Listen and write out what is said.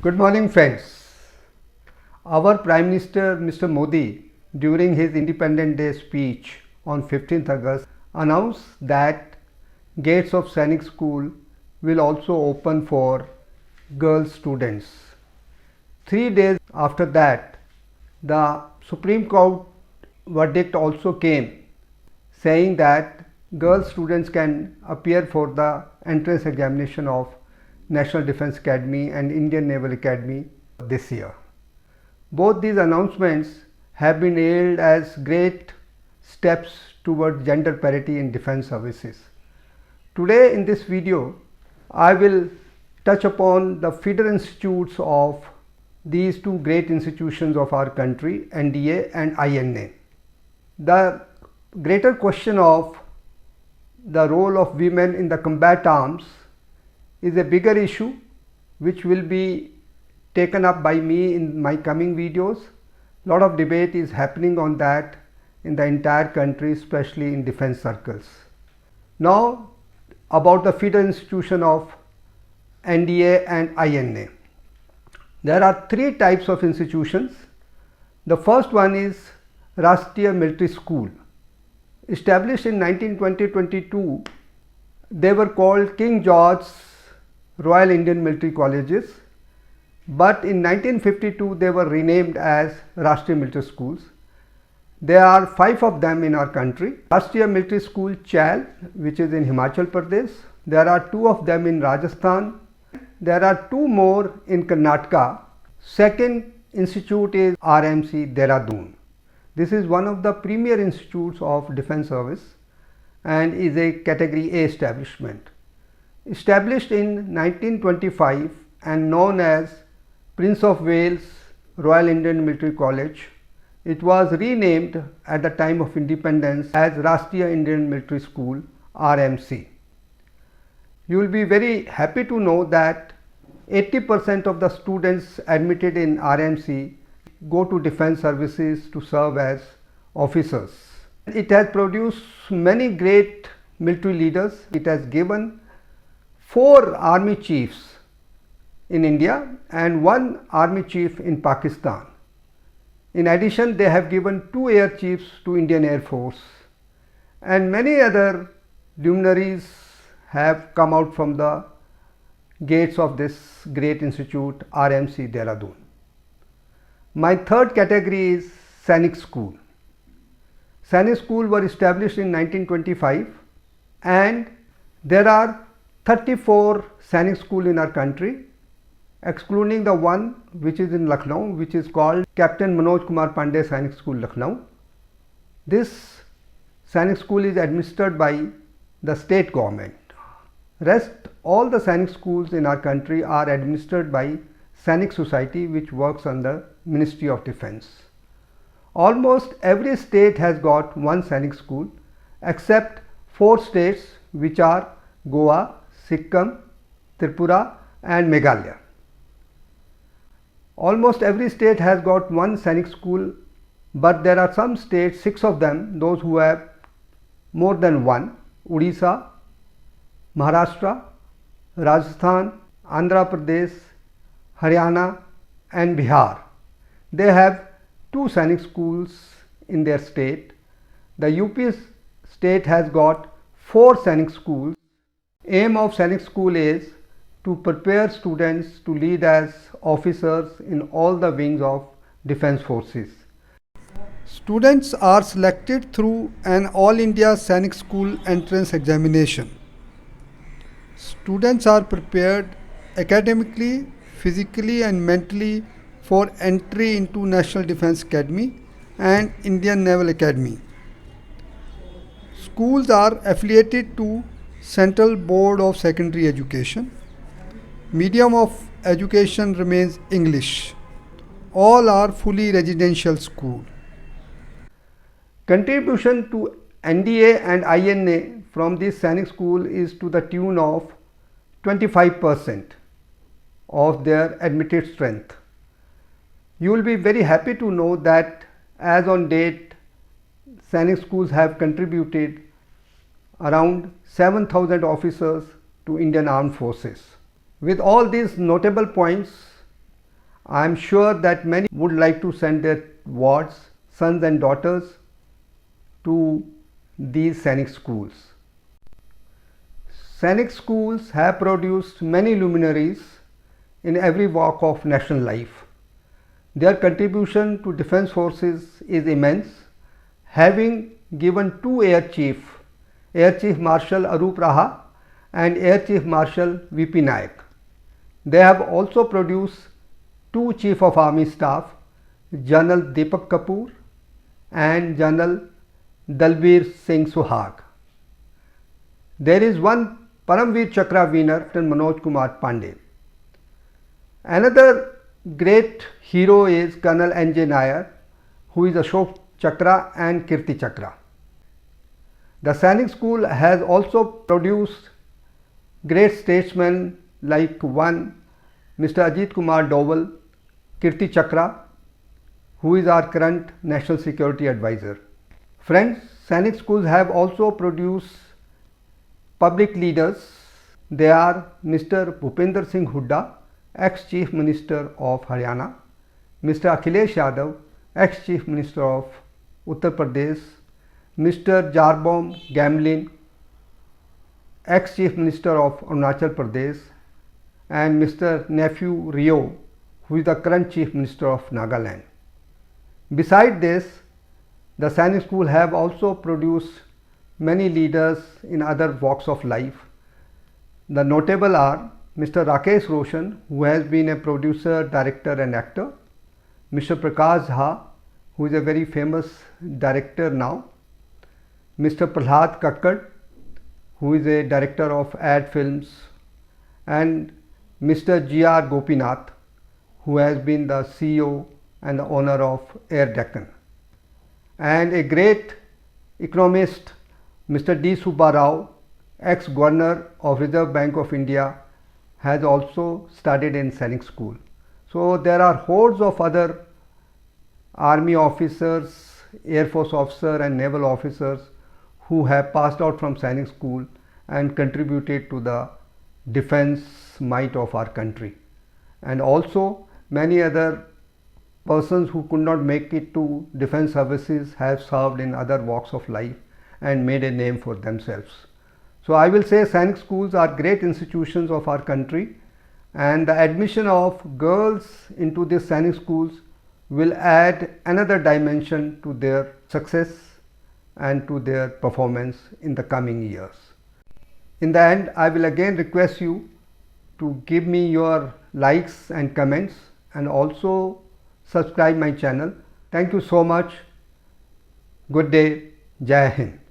Good morning, friends. Our Prime Minister Mr. Modi, during his Independence Day speech on 15th August, announced that gates of Sainik School will also open for girl students. 3 days after that, the Supreme Court verdict also came, saying that girl students can appear for the entrance examination of National Defence Academy and Indian Naval Academy this year. Both these announcements have been hailed as great steps towards gender parity in defence services. Today in this video, I will touch upon the feeder institutes of these two great institutions of our country, NDA and INA. The greater question of the role of women in the combat arms is a bigger issue which will be taken up by me in my coming videos. A lot of debate is happening on that in the entire country, especially in defense circles. Now about the feeder institution of NDA and INA. There are three types of institutions. The first one is Rashtriya Military School. Established in 1920-22, they were called King George Royal Indian Military Colleges, but in 1952 they were renamed as Rashtriya Military Schools. There are 5 of them in our country. Rashtriya Military School Chail, which is in Himachal Pradesh. There are 2 of them in Rajasthan. There are 2 more in Karnataka. Second institute is RMC Dehradun. This is one of the premier institutes of defence service and is a category A establishment. Established in 1925 and known as Prince of Wales Royal Indian Military College, it was renamed at the time of independence as Rashtriya Indian Military School RMC. You will be very happy to know that 80% of the students admitted in RMC go to defence services to serve as officers. It has produced many great military leaders. It has given 4 army chiefs in India and 1 army chief in Pakistan. In addition, they have given 2 air chiefs to Indian Air Force, and many other luminaries have come out from the gates of this great institute RMC Dehradun. My third category is Sainik School. Sainik School were established in 1925 and there are 34 Sainik School in our country, excluding the one which is in Lucknow, which is called Captain Manoj Kumar Pandey Sainik School, Lucknow. This Sainik School is administered by the state government. Rest all the Sainik schools in our country are administered by Sainik Society, which works under Ministry of Defence. Almost every state has got one Sainik school except 4 states, which are Goa, Sikkim, Tripura and Meghalaya. Almost every state has got one Sainik school, but there are some states, 6 of them, those who have more than one: Odisha, Maharashtra, Rajasthan, Andhra Pradesh, Haryana and Bihar. They have 2 Sainik schools in their state. The UP state has got 4 Sainik schools. Aim of Sainik School is to prepare students to lead as officers in all the wings of defence forces. Students are selected through an All India Sainik School entrance examination. Students are prepared academically, physically and mentally for entry into National Defence Academy and Indian Naval Academy. Schools are affiliated to Central Board of Secondary Education. Medium of education remains English. All are fully residential school. Contribution to NDA and INA from this Sainik school is to the tune of 25% of their admitted strength. You will be very happy to know that as on date, Sainik schools have contributed around 7,000 officers to Indian Armed Forces. With all these notable points, I am sure that many would like to send their wards, sons and daughters to these Sainik schools. Sainik schools have produced many luminaries in every walk of national life. Their contribution to defense forces is immense, having given two Air Chief Marshal Arup Raha and Air Chief Marshal V.P. Nayak. They have also produced two Chief of Army Staff, General Deepak Kapoor and General Dalbir Singh Suhag. There is one Paramveer Chakra winner, Captain Manoj Kumar Pandey. Another great hero is Colonel N.J. Nair, who is Ashok Chakra and Kirti Chakra. The Sainik School has also produced great statesmen like one Mr. Ajit Kumar Doval, Kirti Chakra, who is our current National Security Advisor. Friends, Sainik schools have also produced public leaders. They are Mr. Bhupender Singh Hooda, ex-Chief Minister of Haryana, Mr. Akhilesh Yadav, ex-Chief Minister of Uttar Pradesh, Mr. Jarbom Gamlin, ex-Chief Minister of Arunachal Pradesh, and Mr. Nephew Rio, who is the current Chief Minister of Nagaland. Besides this, the Sainik School have also produced many leaders in other walks of life. The notable are Mr. Rakesh Roshan, who has been a producer, director and actor, Mr. Prakash Jha, who is a very famous director now, Mr. Prahlad Kakkad, who is a director of ad films, and Mr. G.R. Gopinath, who has been the CEO and the owner of Air Deccan, and a great economist, Mr. D. Subba Rao, ex-Governor of Reserve Bank of India, has also studied in Sainik School. So there are hordes of other army officers, Air Force officers and naval officers who have passed out from Sainik School and contributed to the defense might of our country. And also many other persons who could not make it to defense services have served in other walks of life and made a name for themselves. So I will say Sainik schools are great institutions of our country, and the admission of girls into these Sainik schools will add another dimension to their success and to their performance in the coming years. In the end, I will again request you to give me your likes and comments and also subscribe my channel. Thank you so much. Good day. Jai Hind.